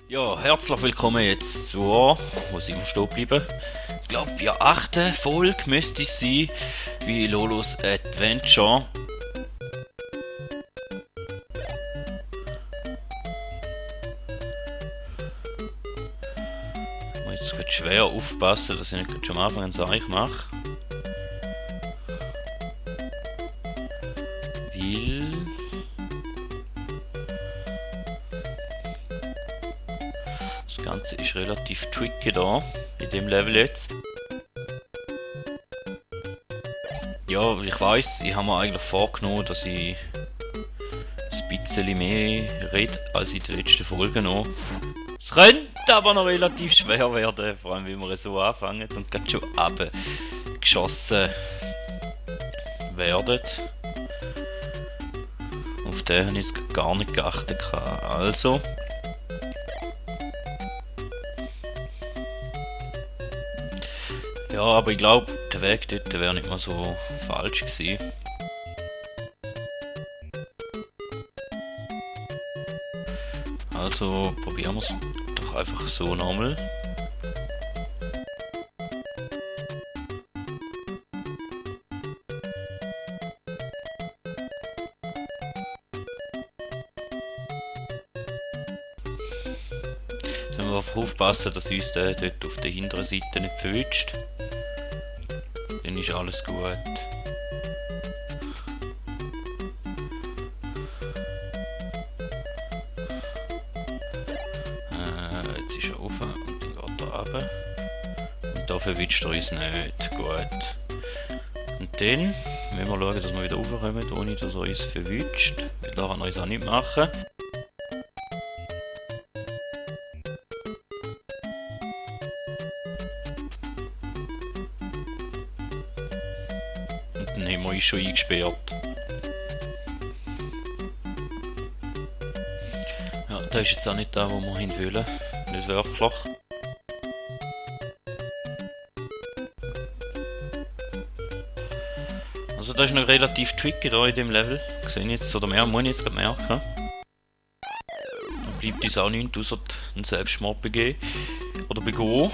Ja, herzlich willkommen jetzt zur, wo sind wir stehen geblieben? Ich glaube, ja, 8. Folge müsste es sein, wie Lolos Adventure. Ich muss jetzt gerade schwer aufpassen, dass ich nicht gerade schon am Anfang ein Zeich mache. Weil... Das Ganze ist relativ tricky da, in dem Level jetzt. Ja, ich weiss, ich habe mir eigentlich vorgenommen, dass ich ein bisschen mehr rede als in den letzten Folgen noch. Es könnte aber noch relativ schwer werden, vor allem wenn wir so anfangen und gerade schon abgeschossen werden. Auf den habe ich jetzt gar nicht geachtet. Also... Ja, aber ich glaube, der Weg dort wäre nicht mal so falsch gewesen. Also probieren wir es doch einfach so nochmal. Jetzt müssen wir einfach aufpassen, dass uns der dort auf der hinteren Seite nicht verwünscht. Dann ist alles gut. Jetzt ist er offen und dann geht er runter. Und da verwünscht er uns nicht. Gut. Und dann müssen wir schauen, dass wir wieder raufkommen, ohne dass er uns verwünscht. Weil da kann er uns auch nicht machen. Dann haben wir uns schon eingesperrt. Ja, das ist jetzt auch nicht da, wo wir hin wollen. Nicht wirklich. Also das ist noch relativ tricky da in dem Level. Gesehen jetzt, oder mehr, muss ich jetzt gerade merken. Da bleibt uns auch nichts außer einen Selbstmord begehen. Oder begehen.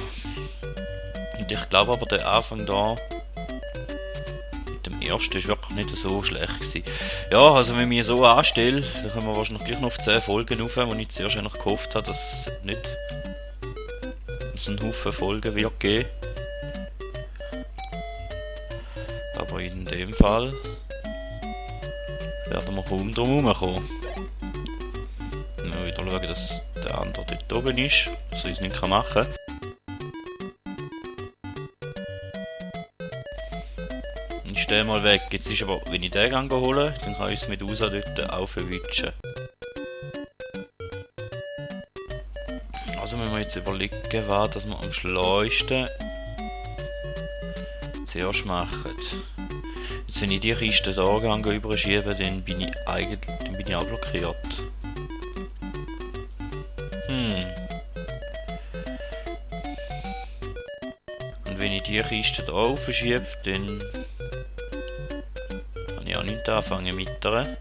Und ich glaube aber, der Anfang da der erste ist wirklich nicht so schlecht gewesen. Ja, also wenn ich mich so anstelle, dann kommen wir wahrscheinlich gleich noch auf 10 Folgen rauf, wo ich zuerst eigentlich gehofft habe, dass es nicht so einen Haufen Folgen wird geben. Aber in dem Fall werden wir kaum drum herum kommen. Wieder schauen, dass der andere dort oben ist, dass er es nicht machen kann. Ist der mal weg. Jetzt ist aber, wenn ich den hole, dann kann ich es mit Medusa dort auch verwitschen. Also müssen wir jetzt überlegen, was dass wir am schleusten zuerst machen. Jetzt wenn ich die Kiste hier überschiebe, dann bin ich auch blockiert. Und wenn ich die Kiste hier aufschiebe, dann kann ich auch nicht anfangen mit der.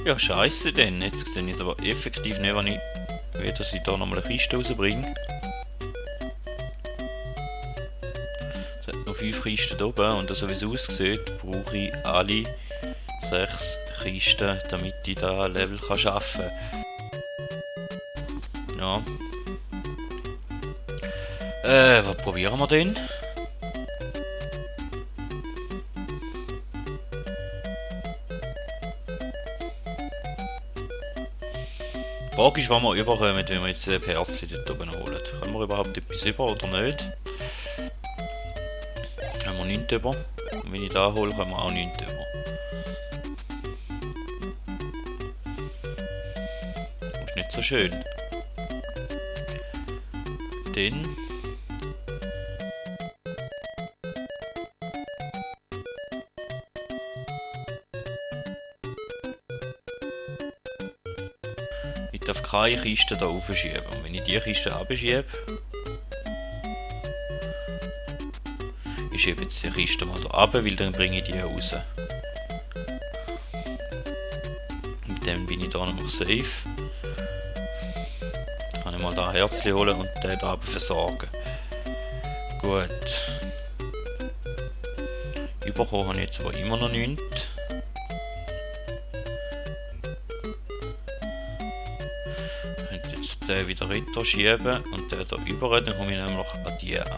Ja, scheiße denn. Jetzt sehe ich es aber effektiv nicht, wenn ich will, dass ich da nochmal eine Kiste rausbringe. Es hat noch 5 Kisten da oben und so wie es aussieht, brauche ich alle 6 Kisten, damit ich da Level schaffen kann. Ja. Was probieren wir denn? Die Frage ist, wann wir überkommen, wenn wir jetzt ein Herzchen dort oben holen. Können wir überhaupt etwas über oder nicht? Haben wir nichts über. Und wenn ich da hole, können wir auch nichts über. Das ist nicht so schön. Dann... Ich darf keine Kiste hier aufschieben. Und wenn ich die Kiste abschiebe, Ich schiebe jetzt die Kiste mal da runter, weil dann bringe ich die raus. Und dann bin ich da noch safe. Dann kann ich mal da ein Herzchen holen und den da versorgen. Gut. Überkommen habe ich jetzt aber immer noch nichts. Ich könnte jetzt den wieder runter schieben und den da über, dann komme ich nämlich an die an.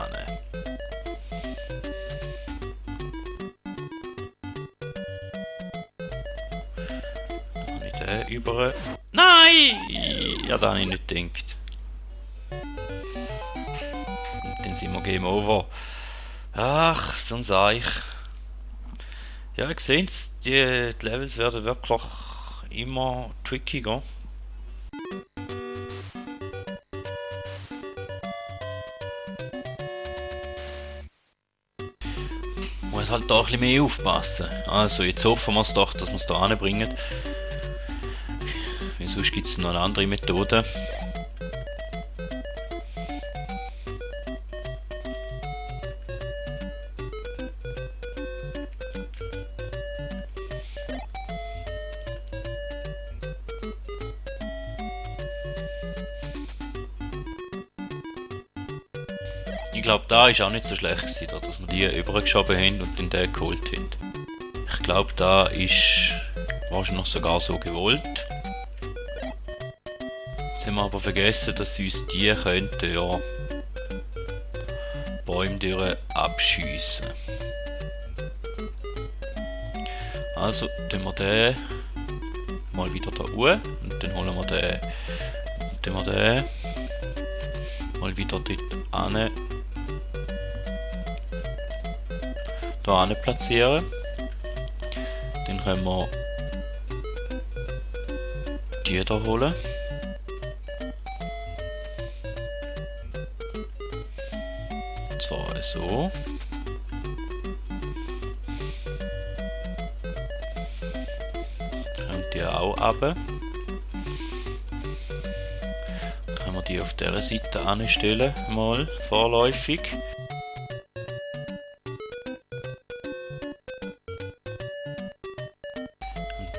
Dann habe ich den über. Nein! Ja, da habe ich nicht gedacht. Und dann sind wir Game Over. Ach, so ein Seich. Ja, ihr seht, die Levels werden wirklich immer trickiger. Muss halt da ein bisschen mehr aufpassen. Also, jetzt hoffen wir es doch, dass wir es da hinbringen. Weil sonst gibt es noch eine andere Methode. Ich glaube, da ist auch nicht so schlecht gewesen, dass wir die übergeschoben haben und den geholt haben. Ich glaube, da ist wahrscheinlich noch sogar so gewollt. Jetzt haben wir aber vergessen, dass sie uns die könnten, ja, Bäume durch abschiessen. Also, tun wir den mal wieder da hoch und dann holen wir den. Und dann wir den mal wieder dort hin. Da hin platzieren. Dann können wir die da holen. So, so. Und die auch runter. Dann können wir die auf dieser Seite anstellen, mal vorläufig.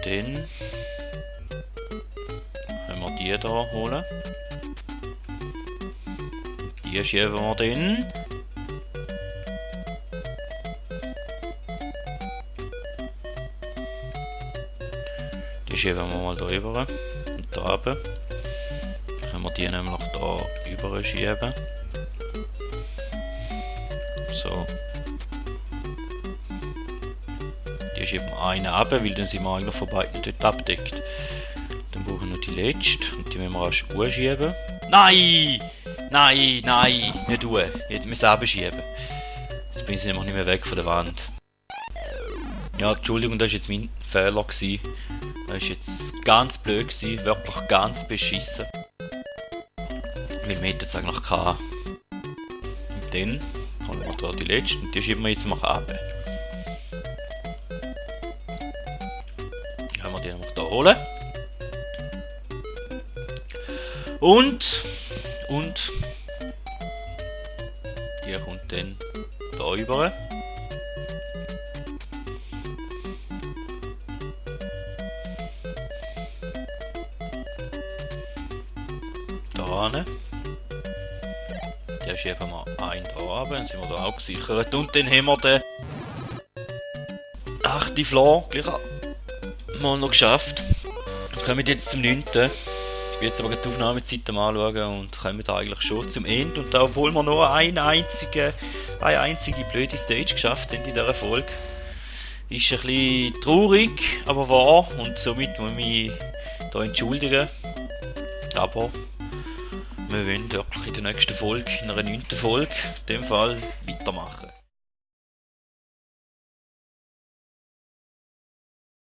Dann können wir die hier holen. Die schieben wir dann. Die schieben wir mal hier rüber und da runter. Dann können wir die nämlich da rüber schieben. So. Die schieben wir einen runter, weil dann sind wir eigentlich von beiden dort abdeckt. Dann brauchen wir noch die letzte und die müssen wir rasch schieben. Nein! Nein, nein, nicht hoch. Wir müssen abschieben. Jetzt bin ich nämlich nicht mehr weg von der Wand. Ja, Entschuldigung, das war jetzt mein Fehler. Das war jetzt ganz blöd, wirklich ganz beschissen. Weil wir hätten es eigentlich gehabt. Und dann holen wir da die letzte und die schieben wir jetzt mal ab. Können wir die nämlich da holen. Und die kommt dann da rüber. Da hin. Den schieben wir einen da runter, dann sind wir da auch gesichert. Und dann haben wir den 8. Floor gleich mal noch geschafft. Wir kommen jetzt zum 9. Ich will jetzt aber die Aufnahmezeit mal anschauen und kommen da eigentlich schon zum Ende. Und da, obwohl wir nur eine einzige blöde Stage geschafft haben in dieser Folge, ist ein bisschen traurig, aber wahr. Und somit muss ich mich hier entschuldigen. Aber wir wollen wirklich in der nächsten Folge, in einer 9. Folge, in dem Fall weitermachen.